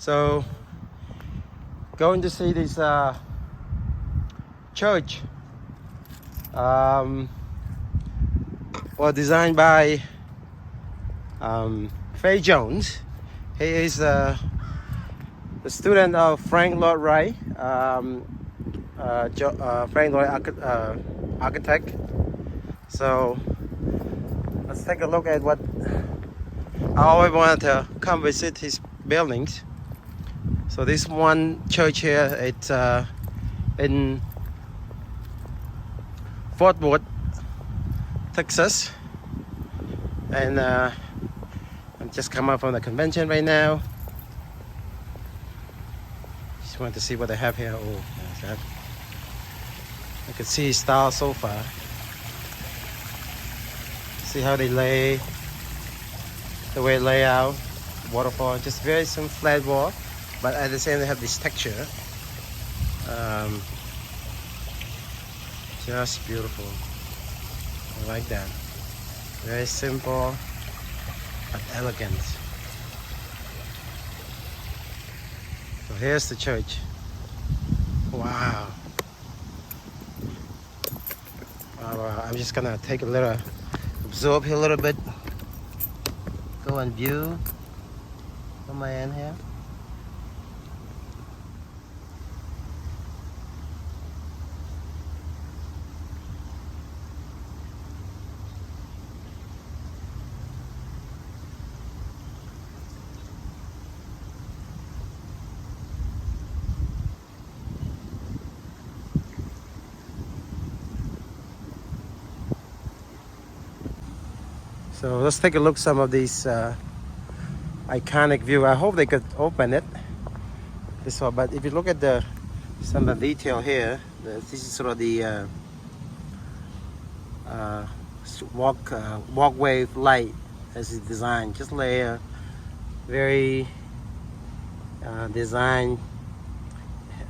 So going to see this church was designed by Faye Jones. He is the student of Frank Lloyd Wright, Frank Lloyd architect. So let's take a look at what I always wanted to come visit his buildings. So this one church here, it's in Fort Worth, Texas, and I'm just come out from the convention right now. Just want to see what they have here. Oh, there's that. I can see style so far. See how they lay, the way it lay out, waterfall, just very some flat wall, but at the same time they have this texture. Just beautiful. I like that. Very simple but elegant. So here's the church. Wow. Wow. I'm just gonna take a little, absorb here a little bit. Go and view from my end here. So let's take a look at some of these iconic view. I hope they could open it this one, but if you look at some of the detail here, this is sort of the walkway light as it's designed. Just layer, very design.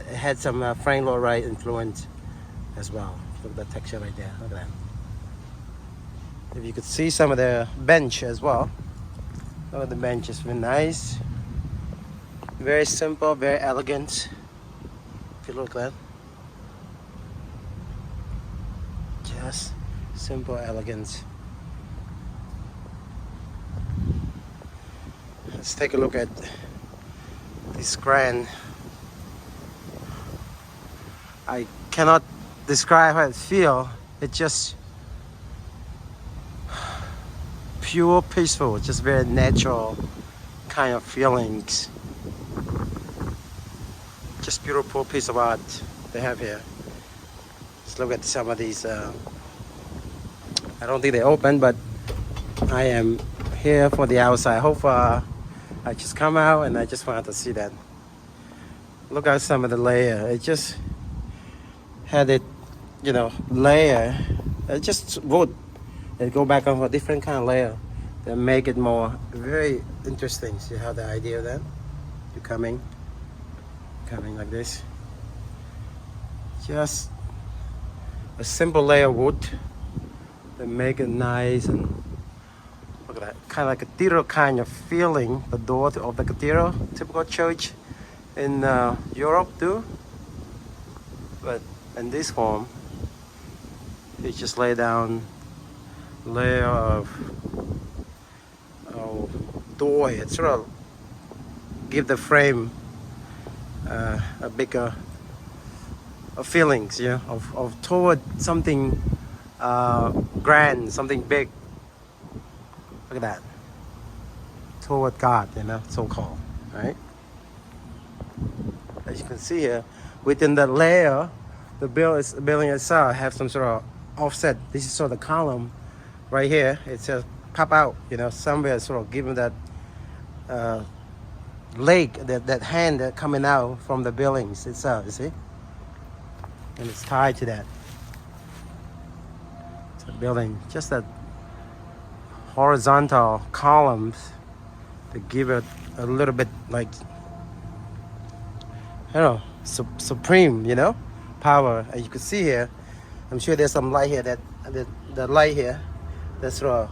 It had some Frank Lloyd Wright influence as well. Look at the texture right there. Look at that. If you could see some of the bench as well. Look at the bench, it's very nice. Very simple, very elegant. If you look at that. Just simple elegance. Let's take a look at this grand. I cannot describe how it feels. It just pure peaceful, just very natural kind of feelings. Just beautiful piece of art they have here. Just look at some of these. I don't think they open, but I am here for the outside. I hope I just come out and I just wanted to see that. Look at some of the layer. It just had it, layer. It just wood. They go back on a different kind of layer that make it more very interesting. See how the idea of that? You're coming like this. Just a simple layer of wood that make it nice, and look at that, kind of like a cathedral kind of feeling. The door of the cathedral, typical church in Europe too. But in this form, they just lay down layer of door. It sort of give the frame a bigger feelings, of toward something grand, something big. Look at that, toward God, so called, right? As you can see here, within the layer, the building itself have some sort of offset. This is sort of the column. Right here, it says pop out, somewhere sort of giving that leg, that hand that coming out from the buildings itself, you see? And it's tied to that. It's a building, just that horizontal columns to give it a little bit like, supreme, power. As you can see here, I'm sure there's some light here, the light here, that's sort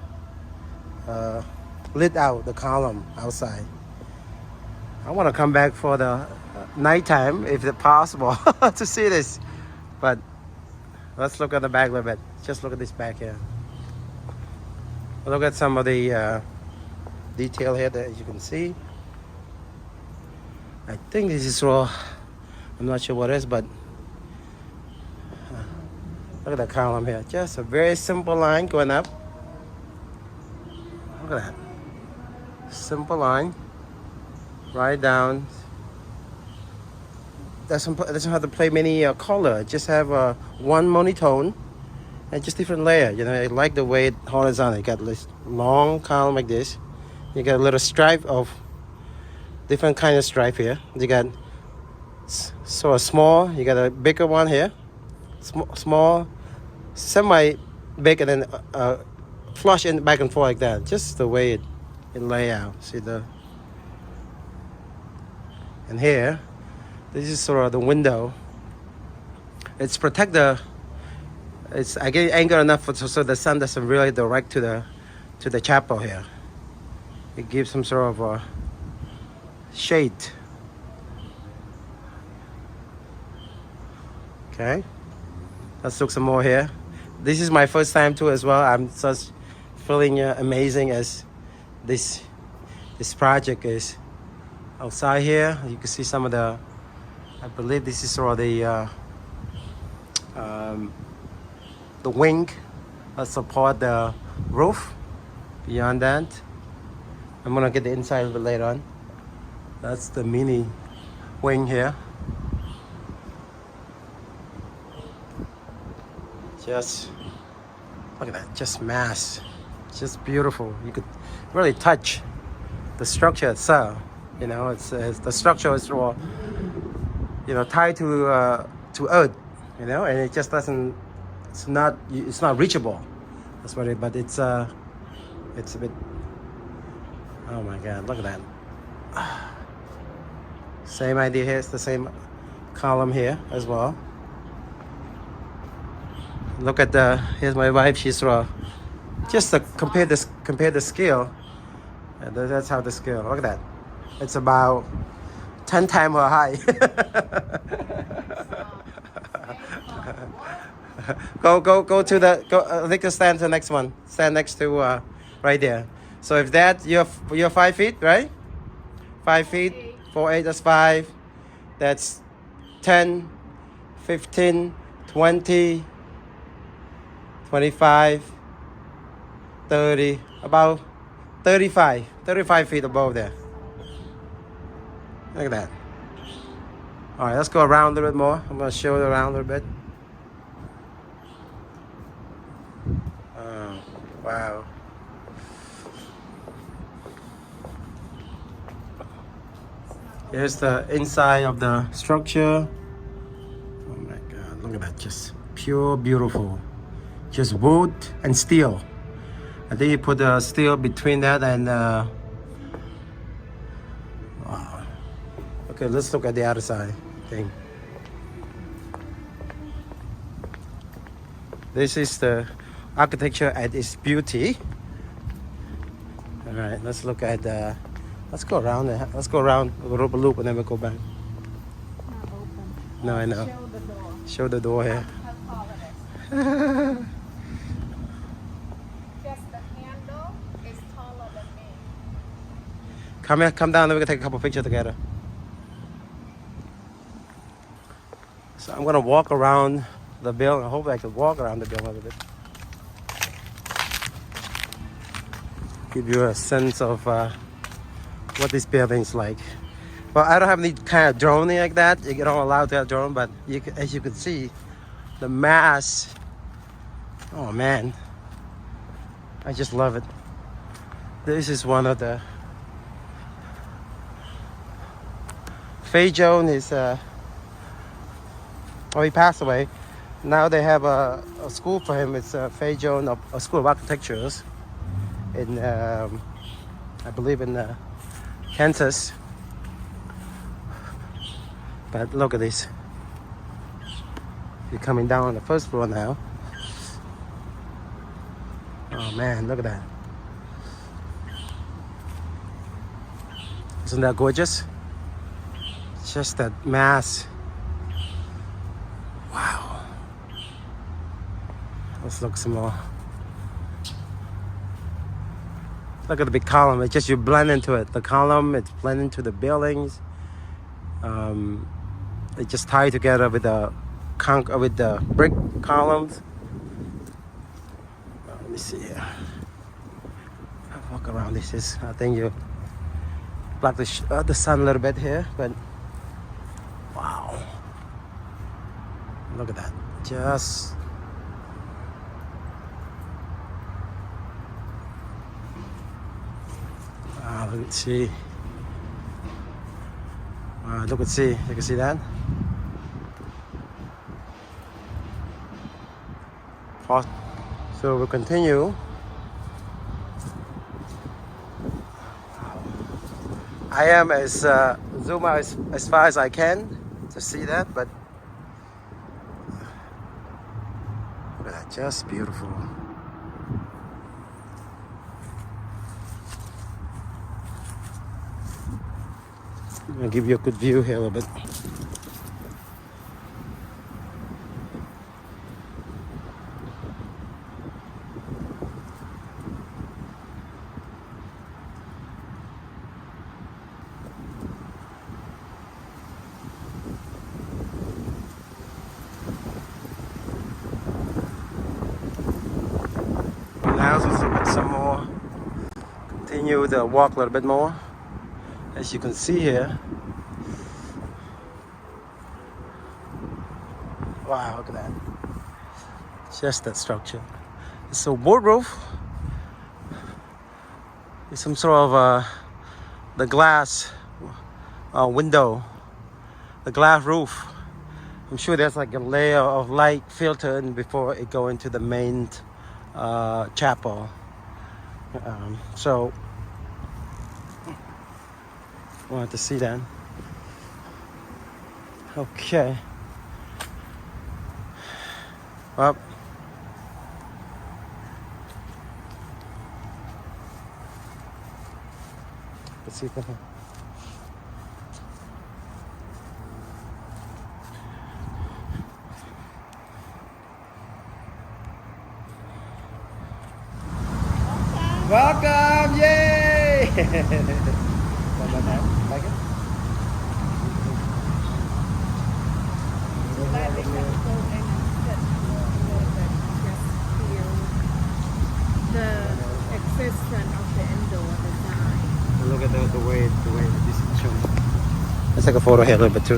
of lit out the column outside. I want to come back for the nighttime if it's possible to see this. But let's look at the back a little bit. Just look at this back here. Look at some of the detail here that you can see. I think this is raw. I'm not sure what it is, but look at the column here. Just a very simple line going up. Look at that. Simple line. Right down. Doesn't have to play many color. Just have one monotone and just different layer. You know, I like the way it horizontal. You got this long column like this. You got a little stripe of different kind of stripe here. You got sort of small. You got a bigger one here. Small, semi big, and then flush in back and forth like that. Just the way it lay out. See the. And here, this is sort of the window. It's protect the. I get angle enough so the sun doesn't really direct to the chapel here. It gives some sort of a shade. Okay, let's look some more here. This is my first time too as well. I'm just feeling amazing as this project is. Outside here, you can see some of the. I believe this is sort of the wing that support the roof. Beyond that, I'm gonna get the inside a little bit later on. That's the mini wing here. Just look at that, just mass, just beautiful. You could really touch the structure itself. You know, it's the structure is raw, you know, tied to earth. You know, and it just doesn't. It's not reachable. That's what it. But it's a bit. Oh my God! Look at that. Same idea here. It's the same column here as well. Look at the. Here's my wife. She's raw. Just to compare the scale. That's how the scale. Look at that. It's about 10 times her height. go to the I think stand to the next one. Stand next to right there. So if that you're 5 feet, right? 5 feet, 4, 8, that's 5. That's 10, 15, 20, 25, 30, about 35 feet above there. Look at that. All right, let's go around a little bit more. I'm going to show it around a little bit. Oh, wow. Here's the inside of the structure. Oh my God, look at that. Just pure beautiful. Just wood and steel. I think you put the steel between that and wow. Okay, let's look at the other side thing. This is the architecture at its beauty. All right, let's look at let's go around there. Let's go around a loop and then we'll go back. Not open. No, I know. Show the door. Show the door here. How tall it is. Just the handle is taller than me. Come here, come down, then we can take a couple pictures together. So I'm gonna walk around the building. I hope I can walk around the building a little bit. Give you a sense of what this building is like. Well, I don't have any kind of drone like that. You're not allowed to have drone, but as you can see, the mass. Oh man, I just love it. This is one of the. Faye Jones is. He passed away. Now they have a school for him. It's Faye Jones, a school of architectures in, I believe in Kansas. But look at this. You're coming down on the first floor now. Oh man, look at that. Isn't that gorgeous? Just that mass. Wow. Let's look some more. Look at the big column. It's just you blend into it. The column, it's blend into the buildings. It just tied together with the brick columns. Let me see here. I'll walk around. This is, I think you block the sun a little bit here, but wow. Look at that. Just look at see. Look at see. You can see that. So we'll continue. I am as zoom out as far as I can to see that, but look at that, just beautiful. I'm gonna give you a good view here a little bit. Now let's look at some more. Continue the walk a little bit more. As you can see here. Wow, look at that. Just that structure. It's a wood roof. It's some sort of the glass window. The glass roof. I'm sure there's like a layer of light filtered before it go into the main chapel. So wanted to see that. Okay. Well, let's see if I can. Welcome! Yay! One more time. Like it? Glad they can go and sit a little bit, just feel the existence of the indoor design. Look at the way this is shown. Let's take a photo here a little bit too.